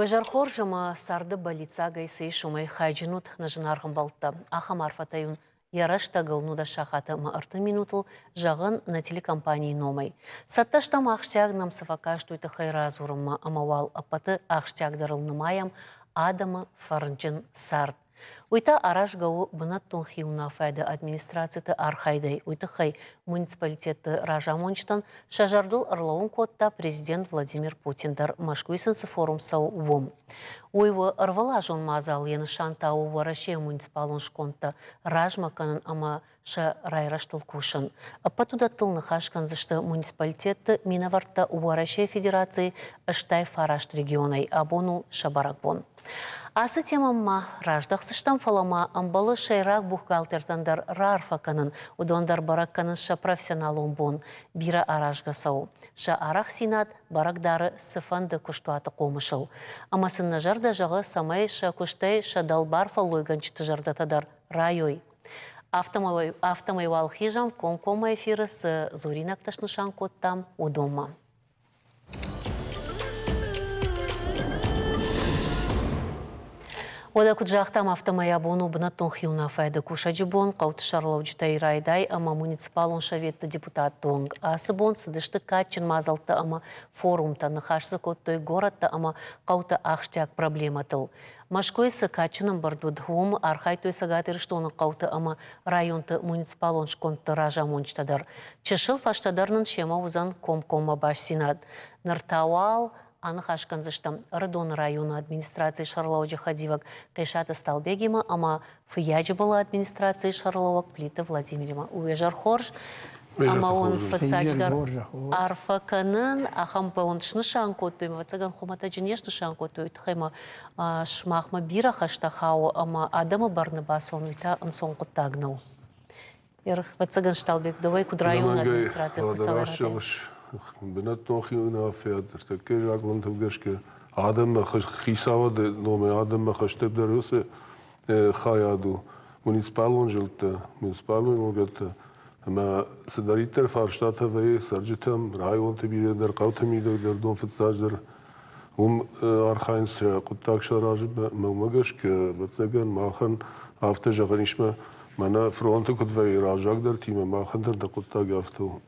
Уэжар хоржыма сарды балицага исей шумай хайджинут нажынарғын балты. Ахам арфатайын яраш тағылнуда шахаты мағырты минутыл жағын на телекомпании номай. Сатташтам ақштяг намсыфакаш туйты хайраз урыма амавал апаты ақштягдарылнымаям адамы фарынчын сард. Уйта араш гау бынат тонхиуна файды администрацияты архайдай уйтыхай муниципалитетті ражамончтан шажардыл ырлауын кодта президент Владимир Путиндар машкуйсынсы форум сау вом. Уйвы ырвала жон мазал ені шантау вараше муниципалын шконта ражмаканын ама ша райраштыл кушын. Апатуда тылны хашканзышты муниципалитетті минаварта вараше федерации аштай фарашт регионай абону шабаракбон. Асы темамма раждақсыштан фалама амбалы шайрак бухгалтертандар рарфаканын, удондар баракканын ша профессионалын бон, бира аражға сау. Ша арақ синат барагдары сыфанды күштуаты қомышыл. Амасын жарда жағы самай ша күштай ша далбар фалойганчыты жардатадар райой. Автомайвал хижам комкома эфиры с Зоринак ташнышан коттам удома. Ода күджақтам автомая бону бынаттон хиуна файды кушаджы бон, қауты шарлаучытай райдай, ама муниципалон шаветті депутат тонг. Асы бон сыдышты катчын мазалты ама форумта, нахашсы коттой городта ама қауты ақштяк проблематыл. Машкойсы катчыным бардудхум, архайтой сагатырыштоны қауты ама районты муниципалон шконты ражамончтадар. Чешыл фаштадарнын шема узан комкома баш синат. Нартауал, Анық ашқанзыштым Рыдон районы администрации Шарлауджа Хадивак Кайшаты Сталбегима, ама фыяджы была администрации Шарлауак Плита Владимирима. Уежар хорж, ама он фацачдар арфаканын, ахампа он шнышан коттуйма, вацаган хумата джинешны шан коттуй, тхайма шмахма бира хаштахау, ама адама барны басон, уйта ансон коттагнал. Вацаган Шталбек, давай куд районы администрации хусавараты. Бинат тонхиуна фиадр такер агон төвгешке адам хисава де номе адам хаштеб дарусе хаяду муниципалон жилта муниципалон могат ама садаритер фарштата ве саржитам район тебиде дар қаутами дар дон фитсаждар архайнс куттак шараж мамагашке вацаган махан афта жаганишма мана фронта кут ве ражак дар тима махан дар куттак афту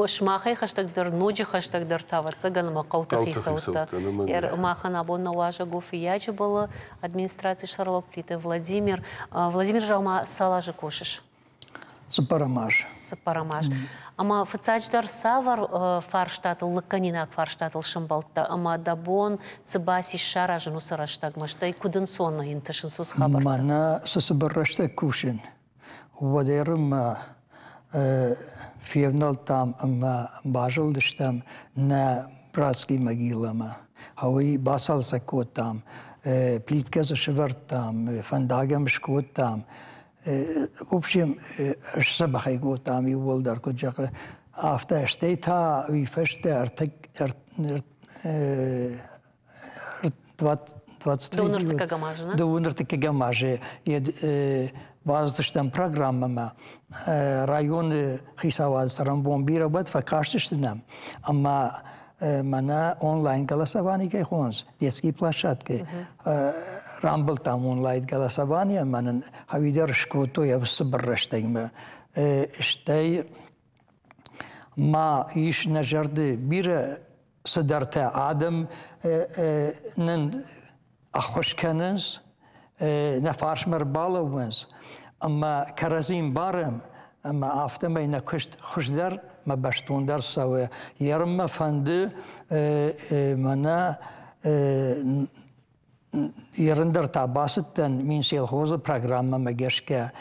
Шмахай хаштагдар, ноджи хаштагдар таваца, ганама қаута хисаута. Махан абонна важа гуфияджи была администрации Шарлок Плита Владимир. Владимир жаума салажы кошыш? Сапарамаж. Сапарамаж. Ама фацачдар савар фарштатыл, лыканинак фарштатыл шымбалтта. Ама дабон цыбаси шаражыну сараштагмаштай кудын сонна интышын сус хабарта. Мана сасабарраштаг кушин. Вадерым февнал там бажал дыштам на братский могилама. Хауи басал закот там, плитка зашеварт там, фандагам шкот там. В общем, шсабахай гот там и волдар коджака. Афта штейта и феште артек 23. Доныртыка гамажына? Доныртыка гамажы. Bazı programma rayonu hesabı saran bir abat fakirleştirdim. Ama bana online galasavani ki khons, детский площадки. Rumble tam online galasavani, benim havidar şkoto ya sıbırlaştayım. İşte ma iş necerdi bir sıdarta adam nen ahoşkanız نفارشمر بالوونز اما کرازیم بارم اما آفتم اینا کشت خوشدار ما باشتون در سوی یارم فنده منا یارندر تاباستن من سیل خوز پروگرام ما گرش که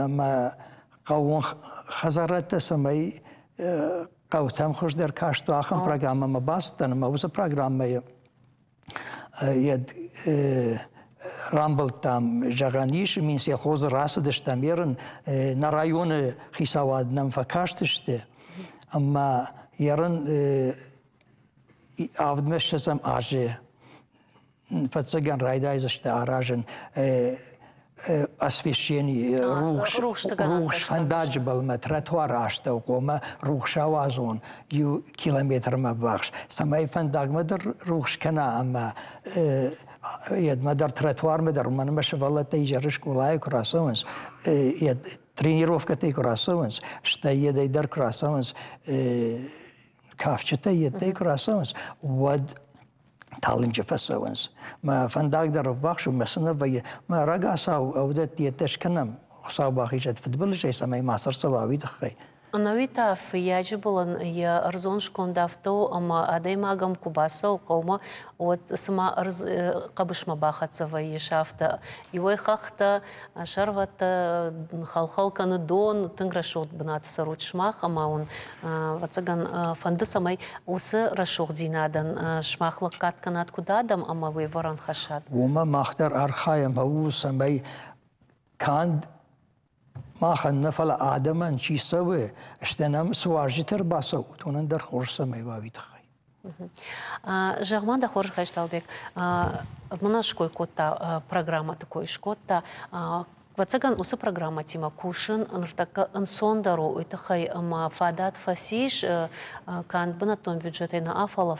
اما قوون خزارت سمی قوتم خوشدار کاشتو آخر پروگرام ما باستن ما وز پروگرام ما ید Рамбл там жаганиш, мин сельхоза раса дештамерен на районы хисавад нам факаштыште, ама ярын авдмешчасам аже, фацаган райдайзаште аражен освещение рух фандаж был ма тротуар ашта кома рух шавазон ю километр ма бахш самай фандаг мадр рух шкана ама يد مدار تراتوار مدار من مش والله تيجرش كولاي كراسونس يد тренировка تي كراسونس شتا يد يدار كراسونس كافشتا يد تي كراسونس ود تالنج فسونس ما فندق در باخش مثلا ويا ما رجع ساو اودت يتشكنم خصا باخي جت فدبل شيء سمي ماسر سواوي دخي Навита фияжибулан я арзон шкондавто ама адаймагам кубаса уқаума вот сама қабышма бахатсава ешафта иой хахта шарвата халхалканы дон тынграшот бнат сарут ама он вацаган фанды самай усы рашох динадан шмахлық катканат кудадам ама вейваран хашад. Ума махтар архаям ау самай канд ما خلنا فلا آدمان شيء سوى اشتنام سواجتر باسو تونن در خورسه میوابی تخی. Жагман да хорж хайшталбек. Мнашкой кота программа такой шкота. Вацаган усы программа тима кушин ныртака инсондару итахай ма фадат фасиш кан бна том бюджетай на афала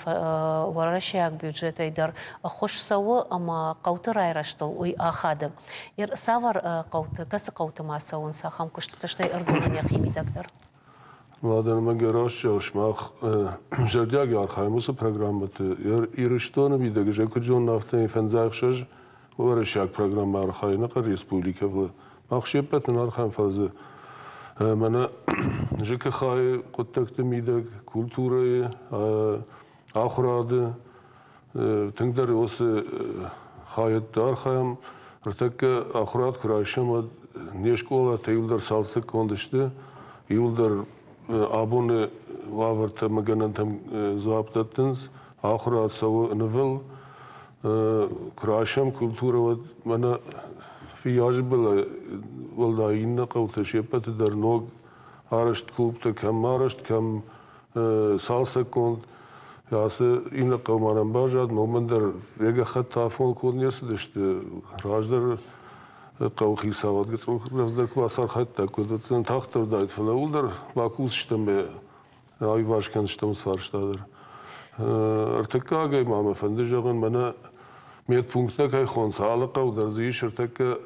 варашяк бюджетай дар хош савы ама каутырай раштал уй ахады. Ир савар кауты касы кауты масаун сахам кушты таштай ирдуния химидактар. Ладно, мы герои шмах жердяги архаймусы программаты. Ирыштоны биде гжеку джон нафтен фензахшж ورشاك программа архайна قر республика в махшепет на архайм фазы мана жк хай контакты мидек культуры ахрады тыңдар осы хайет архайм ртак ахрад крашым нешкола тейулдар салсык кондышты юлдар абоны ваварта маганантам зуаптаттынс ахрад савы нвел крашам культура вот мана фияж была волдаинна кауташепат дар ног арашт клубта кам арашт кам салса кон ясы инна кавманам бажад моментар вега хатта фол конерс деште раждар каухи сават гецох раздар квасар хатта кодцен тахтар дайт флаулдар бакус штамбе ай вашкан штам сварштадер артакага мама фандежаган мана Медпунктта кайхон саалыка ударзы шыртака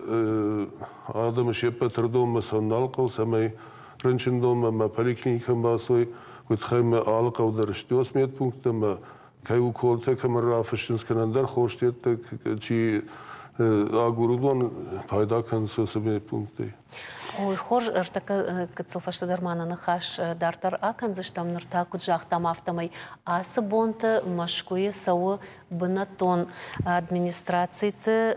адам шеппетер дома сонналка самай рынчин дома ма поликлиникам басой утхайма алыка ударыштос медпунктта ма кайу колта камерафышын сканандар хоштетта чи агурудон пайда консосы медпункты. Ой, хор артака кацелфашта дармана нахаш дартар акан заштам нырта куджахтам автомай асы бонты машкуи сау бынатон администрацийты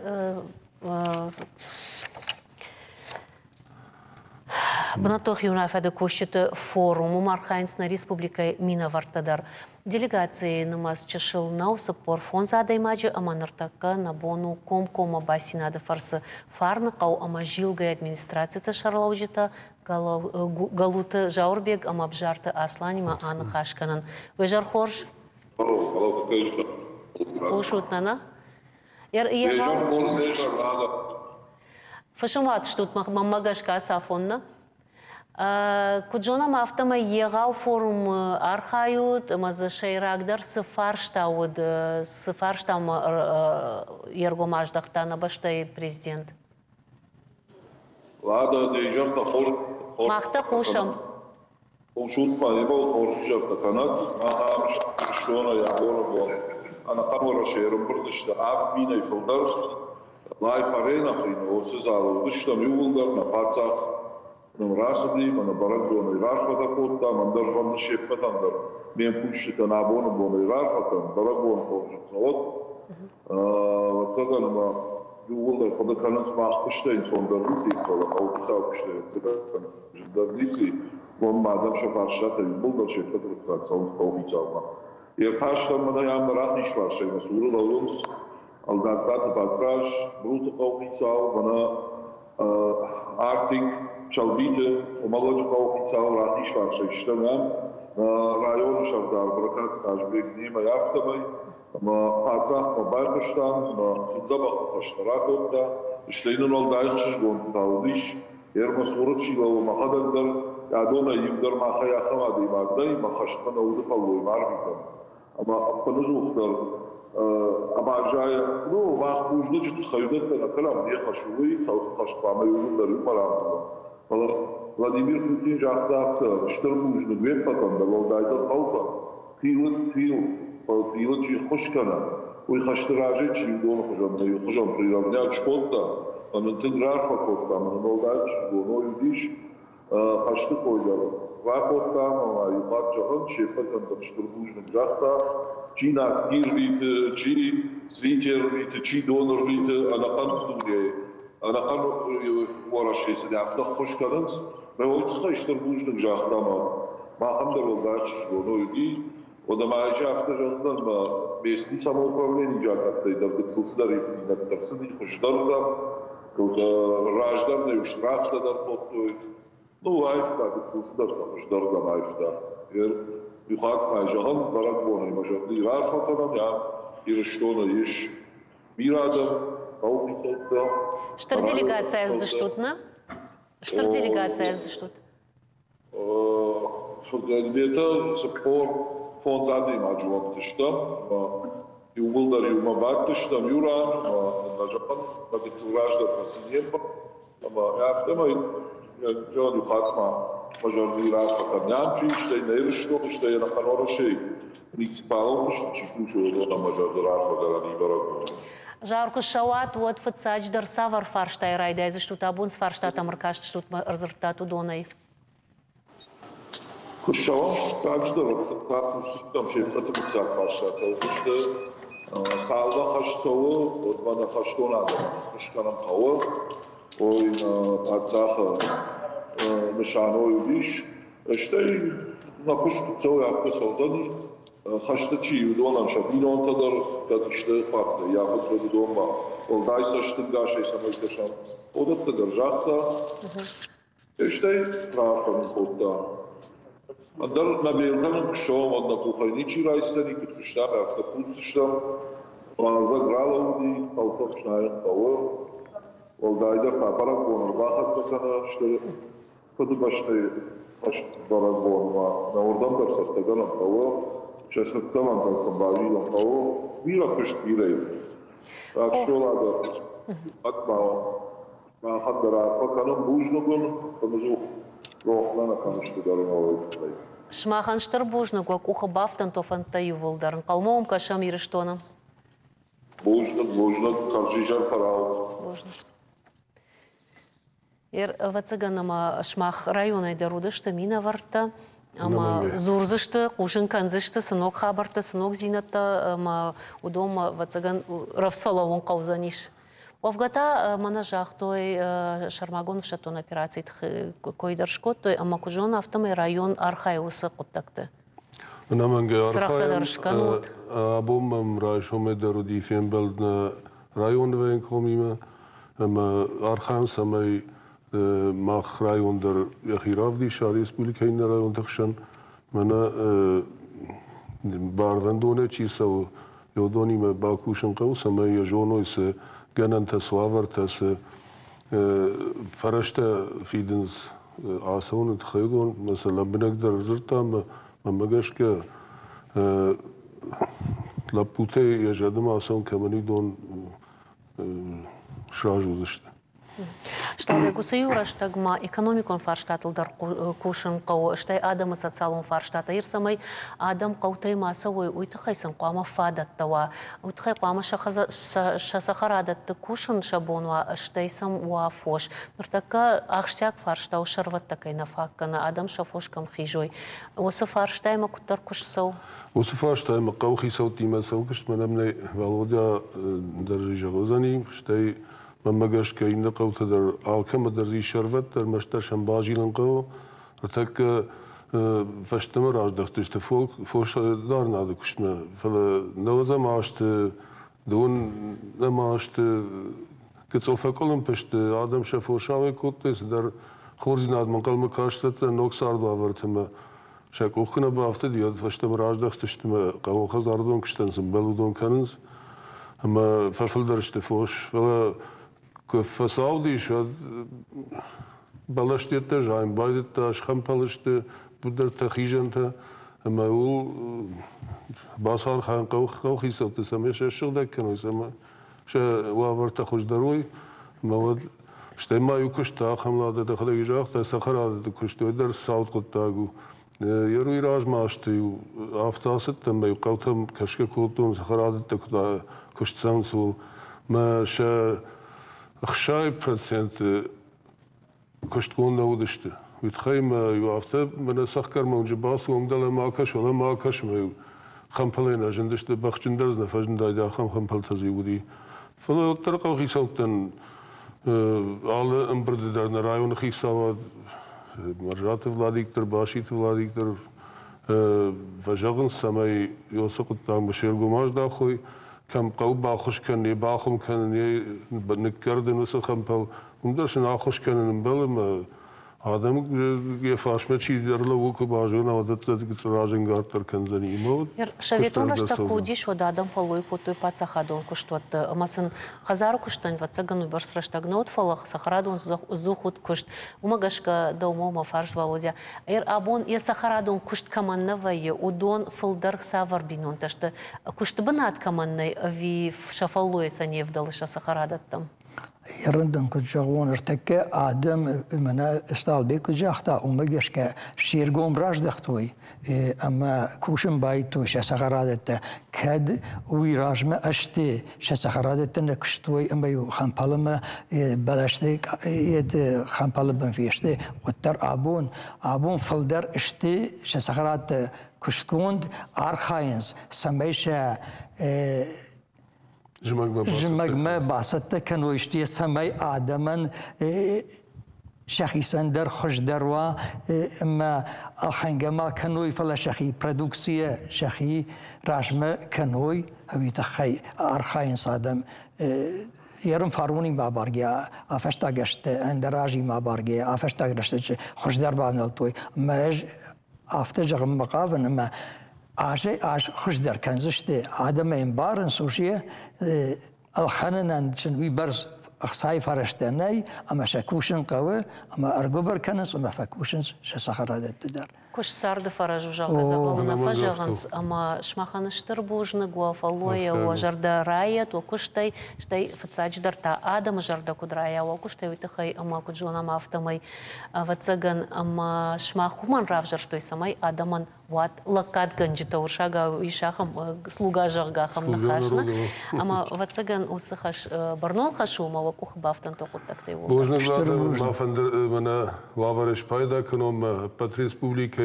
бынатох юнафады кушчыты форуму мархайнс на республикай мина вартадар. Делегации намаз чешил наусы порфон задаймаджи ама ныртака на бону комкома басинады фарсы фарны қау ама жилгай администрацияты шарлаужыта галуты жаурбег ама бжарты асланима аны хашканын. Вежар хорж? Ушутнана? Фашымат штут мамагашка сафонна? Куджонам автома егау форум архают, мазы шейрагдар сыфарштауд, сыфарштам ергомаждахтана баштай президент. Лада дейжарта Махта кушам. Ушутма ебал хоршжарта канат, маха штона ягора бо. Ана камора шейром бурдышта ав минай филдар. Лайф арена хин осызал душтам юлдар на пацах. Расуди, мана барагдон ирарфата котта, мандар ванна шеппатандар. Мен пушта на абону бон ирарфатан, барагдон хоржцот. Ватаган ма юлдар хода кананс махпышта инсондар цикла, аутсал пушта. Ждавници, вон мадам шафаршата юлдар шеппатан цаун аутсалма. Ерташта мана ямда рахнишвар шейна сурул аунс, алдатат патраж, брут аутсал, мана артинг Чалбите, хомалоджа официал ратишвар шештанам, район шавдар бракат ажбек нема яфтамай, ма пацах ма байкуштан, ма худзабах хаштаракотта, İşteğinin ol dayıkçız gondağılış, yermas uğraşıyla o makadar yadona yıldar maha yakamadı imadday, mahaştman oldu falloy marfitam. Ama appanız uğdar, ama acaya, no, mahbujda ciddi hayudattan akalam diye haşuvi, savsı haştmama yolunlar yumaramda. Vladimir Putin jakta hafta, iştirbujda güven patanda, loldayda kalpa, tıylı çiğ hoşkana, uy haştıracı çiğ donu hocam priravnya çikolta, anın tıgrar fakotla, anın loldayda çiğ donu oyudiş, haştı koydalı. Vakotla, ama yukat cahan, şefakanda iştirbujda jakta, çiğ nasgir viti, çiğ sviter viti, çiğ donor viti, anakan duge, anakan uğraşıysa, hafta hoşkanız, ve oytuqa iştirbujda jakta ama, Махам да волдачиш гоно юди, одамајачи автожаздан ма местни самоуправлени джакатта и да бецилсидар ефтина търсени хошдарда, кога раждан не уштрафтадар поттой. Ну айфта бецилсидар да хошдардан айфта. Ер юхат майжахан барак гоно имажадни рарфатанам я ирыштона еш мирадам, аухицотта. Штыр делегация яздыштутна? Штыр делегация яздыштут? Федералитета спор фонд задим аджуактышта, югулдар юмабаттышта, юран, нажапан, магитражда фасиньемба, ама яфтема жан юхатма мажорди рафаканямчи, штей нерышто, штей наханорашей, муниципалош, чифучо на мажорди рафагарани барагу. Жарко шауат вот фацач дар савар фарштай райда, яздыштут абунс фарштата мыркаштыштут результату донай. Kuşçavam tacda takmıştım şey atımıza karşı işte sağda kaçtığı bana kaçtı ona da kuşkanım hava oyun atağı nişanoymuş işte nakuş tutuyor yaptı sozani kaçtı çiğ donan şabin ontadır kad işte farklı yapıp söyledi donma oldaysa işte daha şey sanırım yaşam o da kadar işte rahatım kodda Andar nabiyeltanın kuşağım adına kuhayniçi raisleri kütmüşler hafta pustuşlar. Bazı gralaudi kalkıp şnayen kavı. Oldayda kaparak onu bahat bakana işte kadı başta barak olma. Ne oradan da sartadan kavı. Şasıktalan kalsın bağıyla kavı. Bir akışt bireyim. Akşolarda atma. Mahadara bakanın bujnugun kamuzu Рохлана канышты дарынавай. Шмаханштыр бужны гуак уха бафтан тофанта ювылдарын. Қалмоом кашам ирыштоным. Бужны, каржижар парау. Бужны. Ер вацыганама шмах районайда рудышты мина варта. Ама зурзышты, кушын канзышты, сынок хабарты, сынок зинатта, ама удом вацыган равсфалавон қаузаниш. Овгата манажах той Шармагон в шатон операции койдершко той амакужон автомой район архаевусы куттакты. Наманге архаев абом райшоме даруди фембелд на район вен комима архаев самай мах район дар яхиравди шар республикаин район тахшан мана барвендоне чисау йодони ме бакушен қау самай яжонойс Genen tesvavertes فرشته فيدنز عاسون تخيلون مثلا بنقدر زرتها ما مجاش ك لابوتي يجدم عاسون كمان يدون شراجو زشته Штабе гусаюра штагма экономикон фарштатлдар кушын қау штай адамы социалын фарштата ирсамай адам қаутай масовой уйтықайсын қуама фадаттава уйтықай қуама шасахарадатты кушын шабонва штайсам уафош нұртака ақштяк фарштау шарваттакай нафаккана адам шафошкам хижой осы фарштайма куттар кушсау осы фарштайма қау хисау тимасау кышт манамне Володя даже жалозани штай ممجش كاين قوت در آکم در زی شربت در مشتشم باجی لنقو رتك فشتمر راج دختش تفوق فوش دار ناده کشمه فلا نوزه ماشت دون نماشت كتصل فكلم پشت آدم شفوشاوي كوتس در خورز ناد من قلم کاشت نوکسار داورتم شک اوخنا بافت دیاد فشتمر راج دختش تم قو خزاردون کشتن سبلودون کنز اما فلفل درش تفوش فلا Фасауди шад балаштетте жайм байдетте ашхам палышты будерте хижанте маул басар хан қау хисабты самеш шугда кено сама ша ваварта хуждаруй мавад штема юкушта хамлада да хада гижахта сахарада кушто дар саут qottагу яруй ражмашты автосетте май қаутам кашка култум сахарада да куштсам сул ма ша خشاي процент كشتكون نودشته وتخيم يوافته من سخكر موجباس ومدلا ماكش ولا ماكش ما خمبلين أجندشته بخشندرز نفجن دايدا خمبل تزيودي فلو ترقوا خيسوتن على امبرد در نرايون خيساوا مرجات فلاديكتر باشيت فلاديكتر فجغن سماي يوسق التام بشير قماش داخوي كم قو باخش كان باخم كان نكردن وسخم بل ومدرش ناخش كان نبلم آدم يفاش ما شيء درلا وكو باجونا ودت صدق راجن قارتر كان زني مود Шаветон раштаку шо да адам фалой потой пацахадон куштот масын хазар куштан вацаган уберс раштагнот фалах сахарадон зухут кушт умагашка да умома фарш володя абон я сахарадон кушт каманнавае удон фылдар савар бинон ташты кушт банат каманнай ви шафалой сане вдалыша сахарадаттам يرندن كجاون ارتكى آدم منا استال بيك جاختا ومجش كشيرجون براش دختوي أما كوشن بايتو شسخرادت كد ويراج ما أشتي شسخرادت نكشتوي أما يو خمبالما بلاشتي يد خمبالما فيشتي وتر أبون فلدر أشتي شسخرات كشتكوند أرخاينز سميشا جمعنا باسطة كانوا يشتي سماي آدمن شخي سندر خوش دروا اما الخنجما كانوا يفلا شخي برودكسية شخي راجمة كانوا هوي تخي أرخاين صادم يرم فاروني ما بارجيا أفشتا قشت اندراجي ما بارجيا أفشتا قشت خوش دربا نلتوي ما أفتجغ مقابن اما آج خوش در کنزشته آدم این بارن سوشیه الخنن چنوی برز اخصای فرشته نی اما شکوشن قوه اما ارگو برکنس اما فکوشن شسخرادت در كوش سارد فرج وجاغ زغلنا فجغنس اما شماخنشتر بوجن غوافالويا وجردا رايت وكشتي شتي فتساج درتا ادم جردا كدرايا وكشتي وتخي اما كجونا мафтамай вацаган اما شماخومан равжар штой самай адаман ват лакат ганжита уршага ишахам слуга жагахам нахашна ама вацаган усахаш барнол хашума вакух бафтан токуттактай вол божна глада мафандер мана вавареш пайда кном пат республика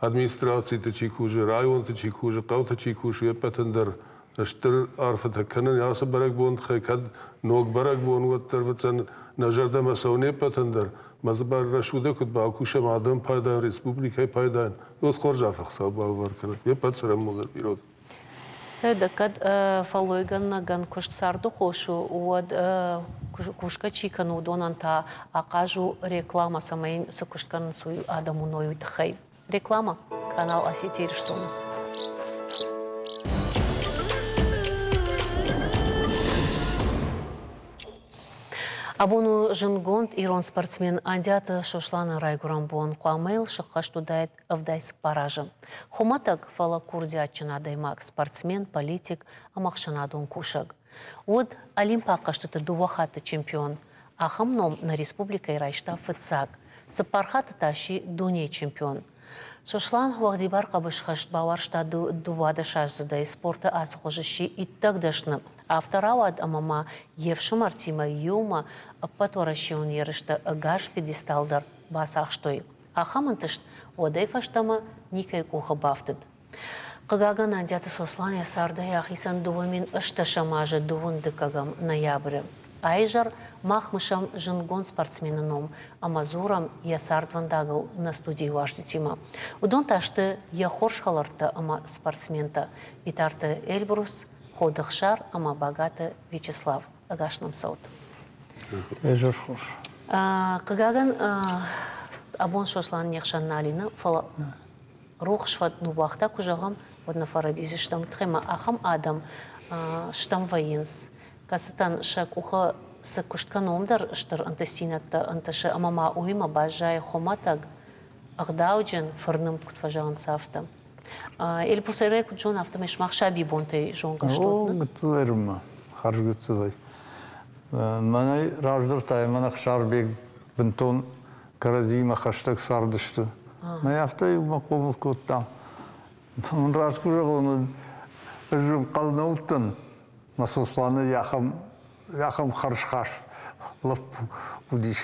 администрацията чи хуже, районта чи хуже, қаута чи хуже, епатендер штыр арфата канан яса барак бонд хекад ног барак бонд ваттар ватсан нажарда масауне епатендер мазбар рашуде куд баакушам адам пайдан республика пайдан ос хоржа фахса бавар канат епатсарам могар бирод Сайда кад фалойган ган кушт сарду хошу уад кушка чикану донанта акажу реклама самайн сакушткан суй адаму ною тхай. Реклама. Канал Осетия Рештону. Абону жынгонд ирон спортсмен андята шошлана райгурамбон куамейл шыққаштудайт авдайсық паражы. Хоматак фала курди атчынадаймак спортсмен, политик амақшанадун кушаг. Од олимпа қаштыты дувахаты чемпион. Ахамном на республика ирайшта фыцак. Сапархаты таши дуней чемпион. Шошлан вахдибар қабышқашт баваршта дувада шашзыдай спорта асықожыши иттагдашны. Авторауад амама евшым артима юма патуарашион ерышты гаш педесталдар басақштой. Ахамынтышт одай фаштама никай куха бафтыд. Қыгаган андяты сослан ясардай ахисан дувамин ышташамажы дувындыкагам ноябры. Айжар махмышам жынгон спортсменыном, амазурам ясардвандагыл на студии вашдитима. Удон ташты яхоршхаларты ама спортсмента. Витарты Эльбрус, ходыхшар ама богаты Вячеслав. Агашным саут. Кыгаган абон шослан нехшан налина, фала рухшват нубахта кужагам водна фарадизи штам тхема ахам адам штам военс. Касатан шак уха сыкушткан омдар штыр антасинатта анташы амама уйма бажай хоматаг агдауджен фырным кутважан сафта. Или просто рейку джон автомеш махшаби бонте жонга что? Гытылырма, харж гытылай. Мана раждар тай мана хшарбек бентон каразима хаштаг сардышты. На яфтай мақомыл коттам. Ман раскужагоны жын қалнауттан насосланы яхам харшхаш лап удиш.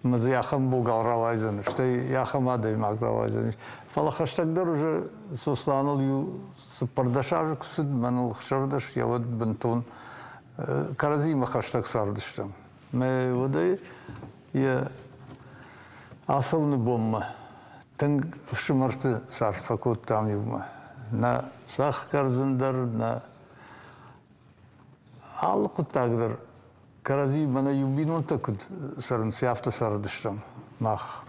Мазы яхам бугалравайзан, что яхам адай магравайзан. Фала хаштагдар уже сосланыл ю сапардашажык суд маныл хшардаш я вот бентон каразима хаштаг сардыштам. Мэ водай я асылны бомма. Тың шымарты сартфакот там юма. На сах карзындар, на алқутагдар. Карази мана юбинун такуд сарын сяфта сардыштам. Мах.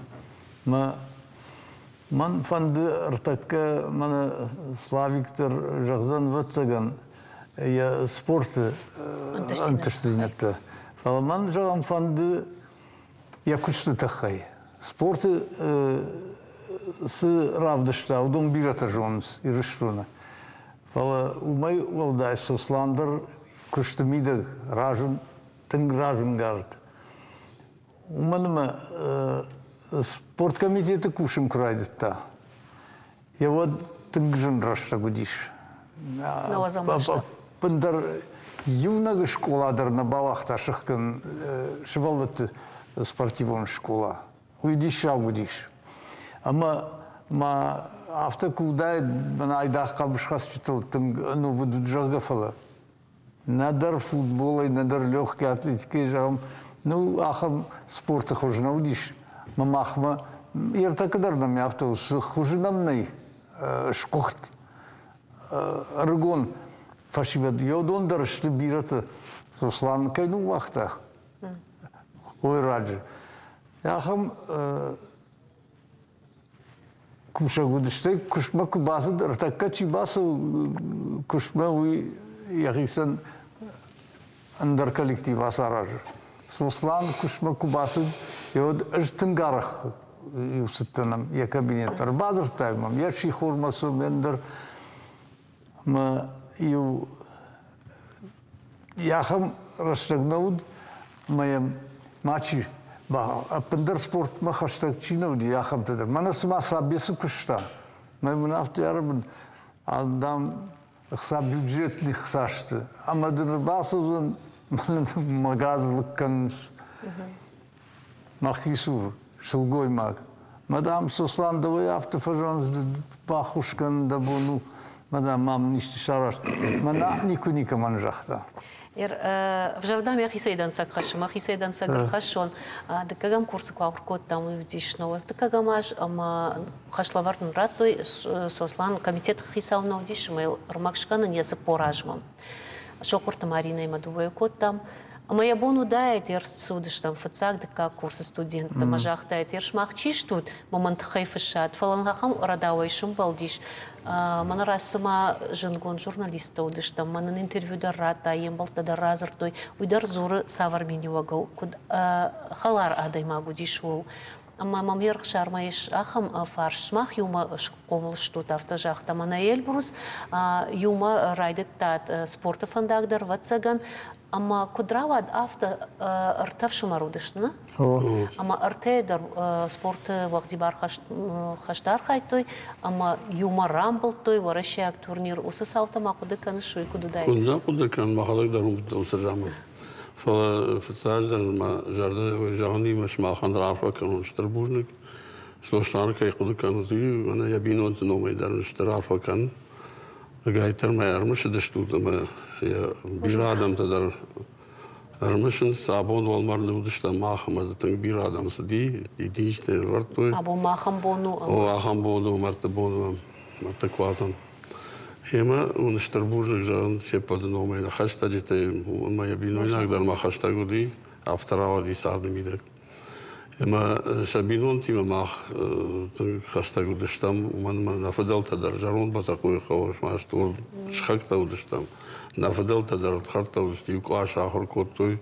Ман фанды артакка мана славиктер жағзан ватсаган я спорты антыштынетті. Ман жағам фанды я күшті таққай. Спорты сы равдышта, удом бирата жоныз, ирыштуна. Умай олдай сосландар күшті мидаг ражын, тың ражын гард. Уманыма спорт комитеті кушым крайдытта. Я вот тың жын рашта гудиш. Пындар юнага школадар на балахта шыққын шывалыты спортивон школа. Уйдиш шал гудиш. Ама автокулдай мана айдақ қабышқас чытыл тың ну выдут жағға фала. Надар футболай, надар легкий атлетикой жағым. Ну, ахам спорты хожына удиш. Мамахма ерта кадарнам автобус хожынамнай шкохт. Рыгон фашивад. Йодон дарышты бираты. Сослан кайну вақта. Ой раджы. Ахам куша гудыштай кушма кубасы дартакка чибасы кушма уй яхисан андар коллектив асаражы. Сослан кушма кубасы йод ыжтынгарах юсыттанам я кабинеттар бадыр таймам я шихормасы мендер ма ю яхам раштагнауд маям мачи Пындар спорт ма хаштаг чинауди яхам тедер. Мана сма сабесы кушта. Маймын авто ярабын адам хса бюджетный хсашты. Амадын басызын магазлык каныс. Махисур, шылгой маг. Мадам сосландовый авто, пожалуйста, пахушкан да буну. Мадам мам ништи шараш. Мана нику манжахта. В жардам я хисайдан сакхашма, хисайдан сакхашон. Декагам курсы квакуркот там удиш новост. Декагам аж хашлавартн раттой сослан комитет хисавна удиш мэл рмакшкана не запоражмам. Шокурта Марина има дувай кот там. Моя бону дает ер судиш там фацак дека курсы студент мажах дает ер шмахчиш тут момент хайфышат фалангахам радавай шум балдиш. Мана расыма жынгон журналиста удиш там манын интервьюда рата ембалта да разыр той уйдар зуры савармени вагау куд халар адайма гудиш ол. Ама мамер шармаиш ахам фаршмах юма шкомыл штут автожахта мана эльбрус юма райдет тат спорта фандагдар ватсаган. Ама кудравад авто артавшума рудышна. Ама артейдар спорты вагдибар хаштар хайтой. Ама юма рамбл той варашяк турнир усас автома куды канышу и куды дай. Куды кан махалык дарум сажамы. Фала фцаждар ма жарда жагни маш махандр арфа канун штарбужник. Слошнар кай куды канути ана ябинот номай дар штарфа кан. Гайтер ма ярмыш дэштуда ма я bir adam tadar armışın sabun olmarlı uduşta mahmazı tın bir adamsı di işte var toy. Abo maham bonu. O aham bonu marta bonu marta kvazan. Hema unıştarbujnik jan şey padın olmayla haşta jete maya binoynak dar ma haşta gudi aftarava di sardım idek. Hema şabinon tima mah haşta guduştam uman nafadal tadar jarun batakoy khawash ma shtor shkhakta uduştam. Нафадал тадар харта устив клаша ахор коттой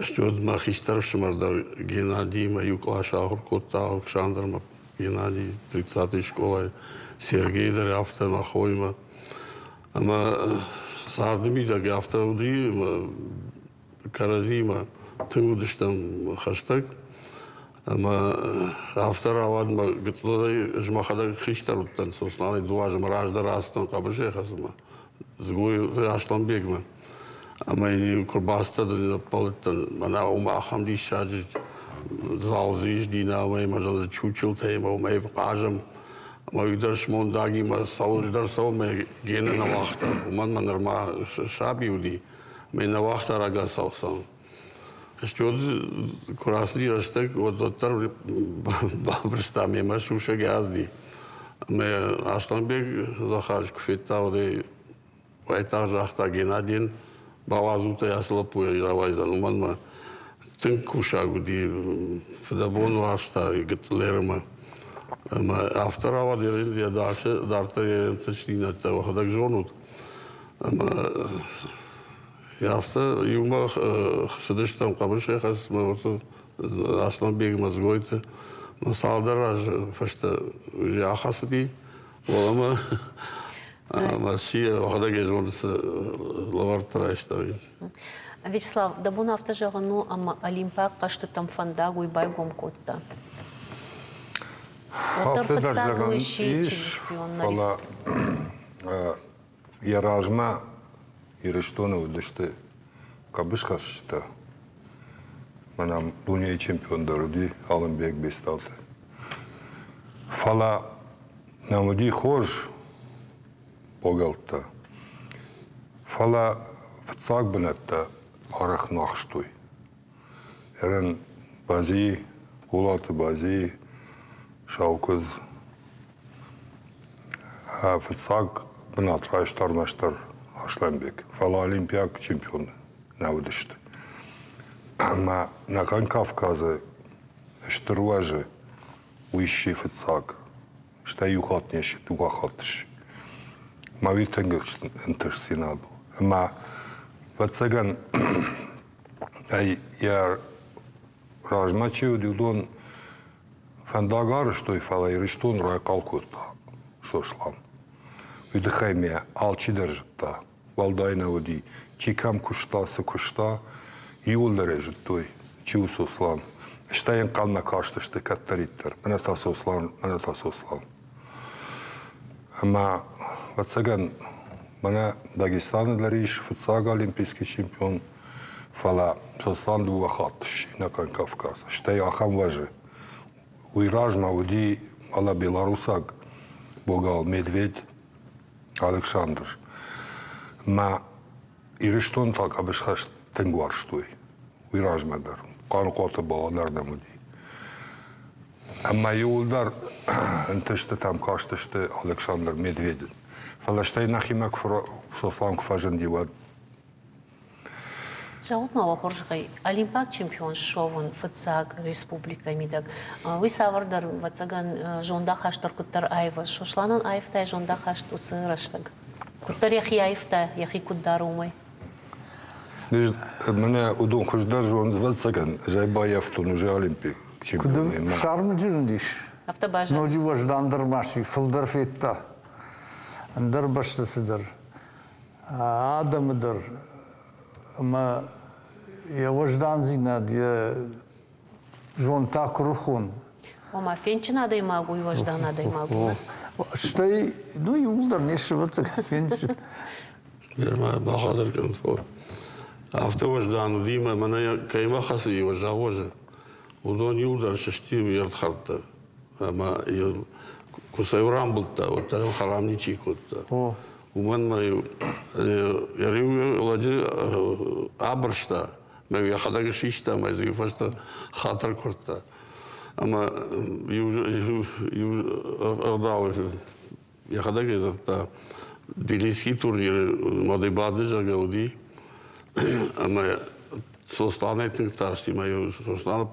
Что махистр шмардар Геннадий, мою клаша Кота, Александр, Геннадий, 30-й школа, Сергей Дарявта, Махойма. Ама сардами да гафта уди, каразима, тыңудыштам хаштаг. Ама автор авадма гытлады жмахада хиштар уттан, соснаны дуажым раждар астан кабыше хасыма. Згой Ашланбегма. Ама ини курбаста да палыттан, мана ума хамди шаджи залзиш дина, ама имажан за чучил тейма, ума ев кажам. Мой шмондаги ма сауждар сау ме гена на вахта. Уман ма норма шабиуди. Ме на вахта рага саусан. Что красный раштек вот доктор бабрста ме ма шуша газди. Ме Ашланбек захарж кфетта оде этаж ахта Геннадин бавазута яслапу равайзан. Уман ма тынк кушагуди фдабон вашта гетлерма. Ама автора авадерин я дальше дарта точнинатта вахадак жонут. Ама яфта юма сидиштам кабыше хас мавса Асланбек мазгойта масалдараж фашта яхасби олама масия вахадак жонут лавартраштави. Вячеслав, дабун автожагану ама Олимпак кашты там фандагу и байгом котта. Оторфацагующий чемпион на республике. Яражма и рештоны удышты кабышкашта. Манам dünya чемпиондары Алымбек бесталты. Фала намуди хож богалта. Фала фцаг бинатта арах нахштой. Эрен бази, кулаты бази, шаукыз фцаг бинатраштар маштар Ашланбек. Фала Олимпиак чемпион наводышты. Ама на Кавказе штруаже уищи фцаг. Шта юхатнеш, дугахатш. Мавитенгелш интерсинаду. Ама фцаган ай я ражмачи удон фандагар, что и фала и рештон рай калкута, что шлам. Видыхайме алчи держит-то, валдайна води, чикам кушта, сокушта, юл дережит той, чиу сослан. Штаен кална кашта, что каттариттер, мената сослан. Ама вацаган, мана Дагестан дариш, фцага олимпийский чемпион, фала сослан дуахатш на Кавказ. Штай ахам важи. Уиражма уди ала белорусак богал медведь Александр. Ма ирештон так абешхаш тенгуар штой. Уиражма дар. Кан кота баладар дамуди. Ама юлдар энтеште там каштеште Александр медведь. Фалаштай нахимак сослан кфажен дивад. Жаутма вахоржгай Олимпак чемпион шовын фцаг республика мидак. Вы савардар вацаган жонда хаштар куттар айва. Шошланан айфтай жонда хашту сыраштаг. Куттар яхи айфта, яхи куддар умай. Мене удон хождар жон вацаган, жайба яфтун уже Олимпик чемпион. Кудым шармы жирндиш. Автобажа. Ноджи важдандар маши, фылдар фетта. Андар баштасыдар. Адамыдар. Ама я важдан зинад, я жонта крухон. Ома фенчина да имагу и важдана да имагу. Штай, ну и улдар неше вацак фенчин. Верма бахадыр кем. Автоваждан дима мана кайма хасы и важавожа. Удон юлдар шашти ярдхарта. Ама кусайурам булта, вот там харамничи котта. Уман маю ярю лади абршта, маю яхадага шишта, маю зюфашта хатар корта. Ама юждал яхадага изата Тбилисский турнир модебады жагауди. Ама состане тинктаршти маю состана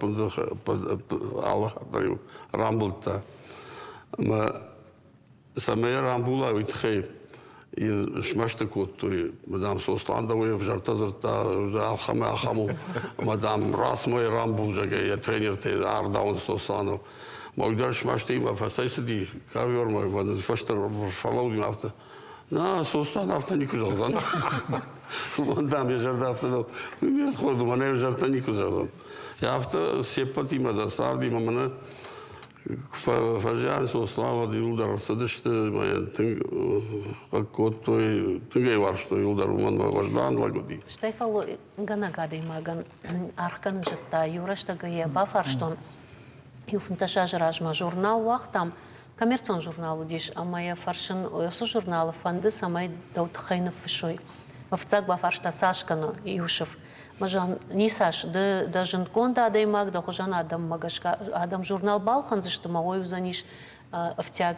Аллах хатарю рамбулта. Ама самая рамбула уитхей. и шмаште коттой, мадам Сосландовой в жартазарта, алхаме ахаму, мадам Расмой Рамбу, я тренер Ардаун Сосланов. Могдар шмаште има фасайсиди, кавер мой, мадам фаштер фалауди авто. На Сослан авто нику жалзан. Мадам я жарда авто, мирт хорду, мане жарта нику жалзан. Я авто сепат има да сарди, мамана Фажиан Сослава Юлдар съдъщите каквото тъгай варщо Юлдар уман важдан лагоди. Штайфало ганагада имаган аркан жата юрашта гая бафарштон юфнташа жражма журнал вахтам коммерцион журналу диш амая фаршин ойсу журналы фанды самай даутхайнов фишой. Вафцак бафаршта Сашкано Юшев. Мажан нисаш да жынкон да адаймак да хожан адам магашка адам журнал балхан зашты магой узаниш втяг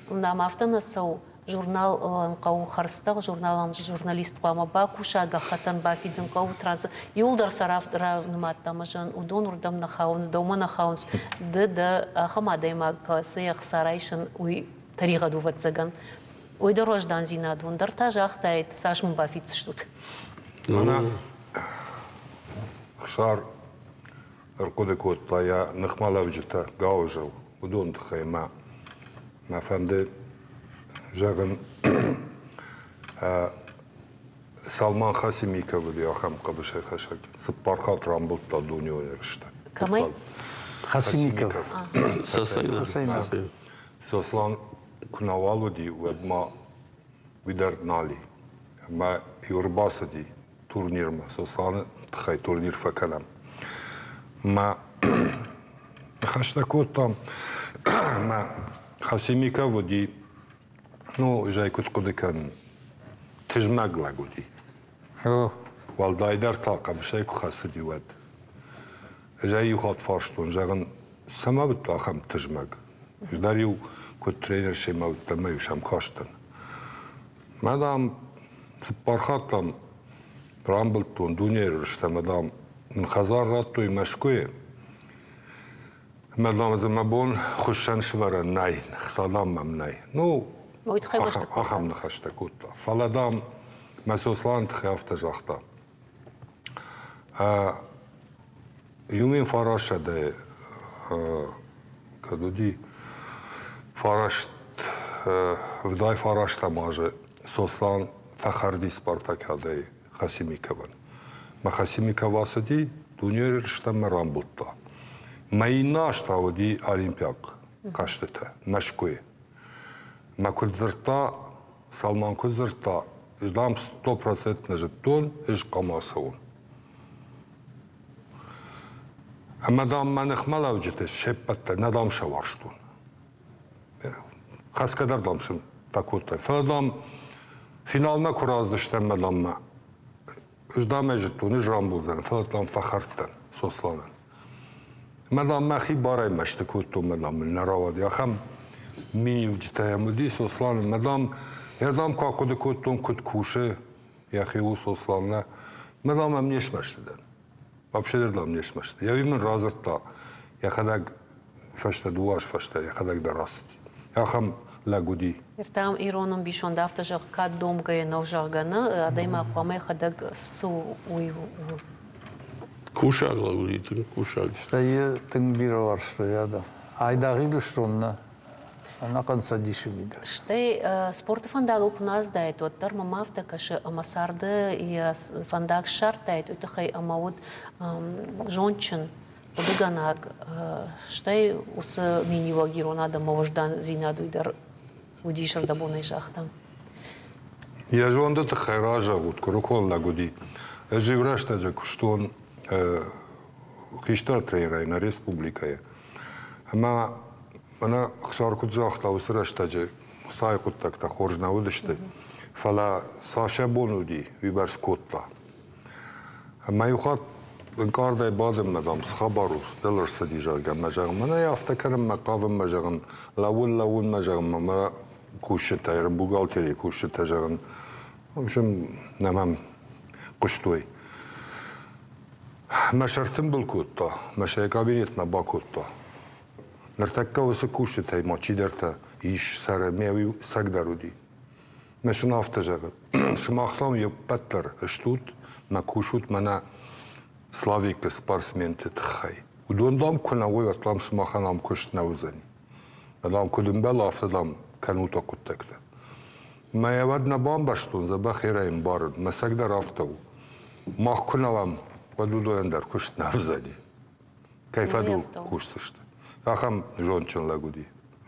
нам автонасау журнал кау харста журналан журналист кама бакуша гахатан бафиден кау транс юлдар сараф равнматта мажан удон урдам на хаунс дома на хаунс да хама даймак сыях сарайшын уй тарига дуватсаган уй дорождан зинадун дарта жахтайт сашмун бафит штут خسار ارقد كوتا يا نخمالا وجتا جاوجل ودون تخيما ما فند جاغن سلمان خاسمي كبدي اخم قبش خشك سبارخات رامبوت دنيا ونرشتا كماي Хасимиков. Сасайна. Сослан كنوالودي ودما видар نالي ما يورباسدي турнир ما сослан تخي турнир فكلام ما خشتكوت там ما خاسميكا ودي ну جاي كنت قد كان تجمع لاغودي والدايدر طاقه بشيء خاصدي ود جاي يخاط فارشتون جاغن سما بتاخم تجمع جداريو كنت ترينر شي ما تما يشام كاشتن مادام سبارخاتم رامبلتون دنيا رشتا مادام من خزار راتو يمشكوي مادام زمابون خوشان شورا ناي خسالام ممناي نو اخم نخشتا كوتا فلادام مسوسلان تخيافت جاختا يومين فراشة ده كدودي فراشت وداي فراشتا ماجه سوسلان فخردي سبارتاك هذا خاسميكوان ما خاسميكواسدي دنيا رشتا مرامبلتا ما يناشتا ودي أولمبياك قاشتتا مشكوي ما كنت زرتا سلمان كنت زرتا إجدام 100% نجتون إج قماسون أما دام ما نخملا وجدت شبت ندام شوارشتون خاص كدر دامشم فكوتا فدام فينالنا كرازدشتن مدام ما إجدام اجتون إج رامبوزن فدام فخرتن سوسلانن مدام ما خي باري مشتكوتو مدام النراودي أخم ميني وجدتها يمودي سوسلان مدام يردام كاكود كوتون كود كوشه يا أخي هو سوسلاننا مدام أمنيش مشتدن вообще дам не смешно. Я именно разорта. Я ходак фашта дуаш фашта. Я ходак дараст. Я хам лагуди. Иртам ироном бишон дафта жак кад дом гая навжагана. Адайма кваме ходак су уй. Кушаг лагуди, ты кушаг. Что я тыңбировар что я да. Айдагы душронна. Она конца дишевида. Штей спорт фандагл пуназ дает оттар мамавта каше амасарды и фандаг шартает утахай амаут жончин подуганак штей ус минива гиронада маваждан зинадуйдар удишар да бонай шахтам. Я жонда тахай ража вот курукол лагуди. Живрашта же куштон хиштар тренера на республика. Ама أنا خسار كنت جاخت لو سرشتاجي صاي كنت تكتا خورجنا ودشتي فلا ساشا بونودي ويبرس كوتلا أما يخاط انكار داي بادم مدام خبرو دلر سدي جاغم مجاغم أنا يفتكرم مقاوم مجاغم لون مجاغم ما كوشتا يربو قالتلي كوشتا جاغم مشم نمام قشتوي ما شرتم بالكوتا ما شاي كابينيت ما باكوتا نرتكا وسكوشت هاي ما تشيدرتا إيش سر ميوي سقدرودي Мешен автожагы. Шмахлам ё паттер штут, ма кушут мана славик спортсменты тхай. Удондам кунавой атлам шмаханам кушт наузани. Адам кудумбел автодам канута куттекта. ما يودنا بامبشتون زبا خيره این بارد مسک در افتو ما کنوام و دو اندر کشت نرزدی کیف دو کشتشت اخم جونچن لگودی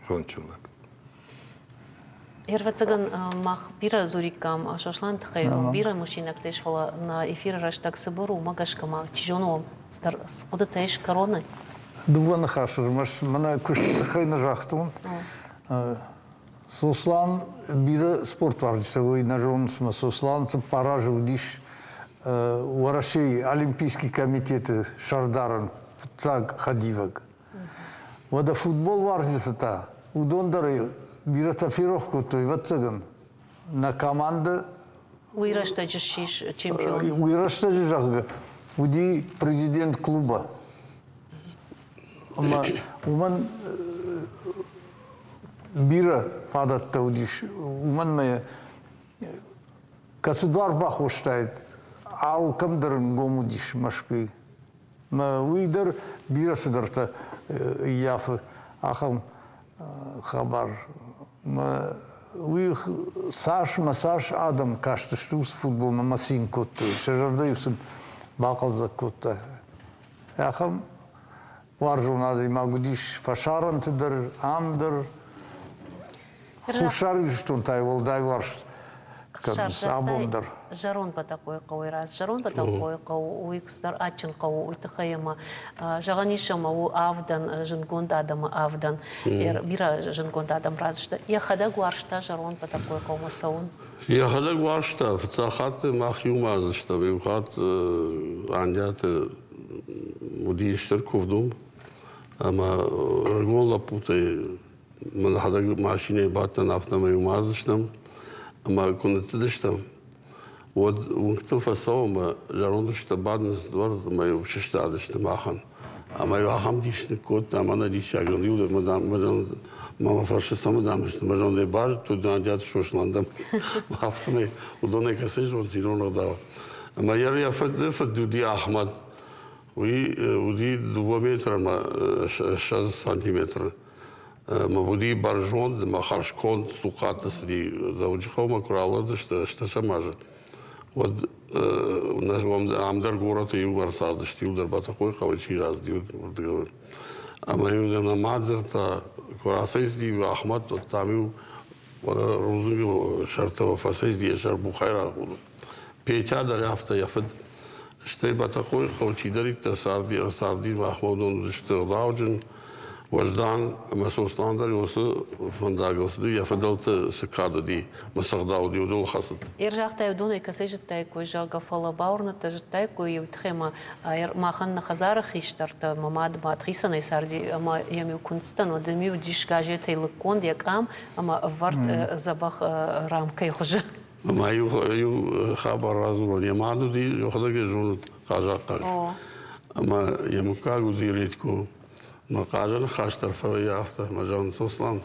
جونچن لگ Ервацаган мах бира зурикам шошлан тхай бира мужчинак тешвала на эфир раштак собору магашкама чижону схода теш короны. Дуван хашыр, маш мана кушты хайна жахтун. Сослан бира спорт варджиса гой нажон сма сослан ца паража удиш уарашей Олимпийский комитет Шардаран цаг хадиваг. Вада футбол варджиса та удондары бира тафировку той ватсаган на команда Уйрашта жишиш чемпион. уйрашта жахга уди президент клуба. Ama uman bira fadatta udиш uman me kasudvar bahoştayt al kamdarın gomudiş maşkı ma uyder bira sıdırta yafı aham haber ma uy saş masaj adam kaçtı futbol masin kottu şerardayısın bakal kotta aham Варжунази магудиш фашаран тидер амдер хушаргиштун тай волдай варш сабондер Жарон по такой кауй раз, жарон по такой кау уйкстар ачин кау уйтахаяма жаганишама у авдан жингонда адама авдан бира жингонда адам разышта. Я хада гуаршта жарон по такой кау масаун. Я хада гуаршта в цахат махюмазышта вихат андят удиштер ковдум. Ama regola pute man hada maşine batten afta yazıştım ama konuştum. Od unktu fasoma jaronduşta badnes var ama şiştadıştım ahan. Ama ya ham dişni kod tamana dişagın diyor madam mama faşista damıştım. Madam de bar tu danjat şoşlandım. Haftame udone kasej on zirona da. Ama yarı fadudi Ahmad ودي 2 متر ما 6 سنتيمتر ما ودي برجون ما خرج كون سوقات سدي زوجها ما كراله что шамажа вот нажом амдар город и умер садышти удар батакой хавчи раз диуд говорю а мы на мадзерта курасайди Ахмад там розуги шартова фасайди шар бухайра петя даряфта яфд Штей батакой хавчидарик сарди Махмудун дышты лаужин вождан масосландар осы фандагалсды яфадалты сыкаду ди масагдау ди удол хасыд. Иржахтай удоной касежтай кой жага фала баурната жтай кой утхема махан на хазара хиштарта мамад матрисанай сарди ама ями кунстан одми удиш гажетай лконд якам ама варт забах рамкай хожа. ما يو خبر رازو يمادو دي يخدك جون قاجاق اما يمكاغو دي ريتكو ما قاجن خاش طرفه ياخته مجان سوسلام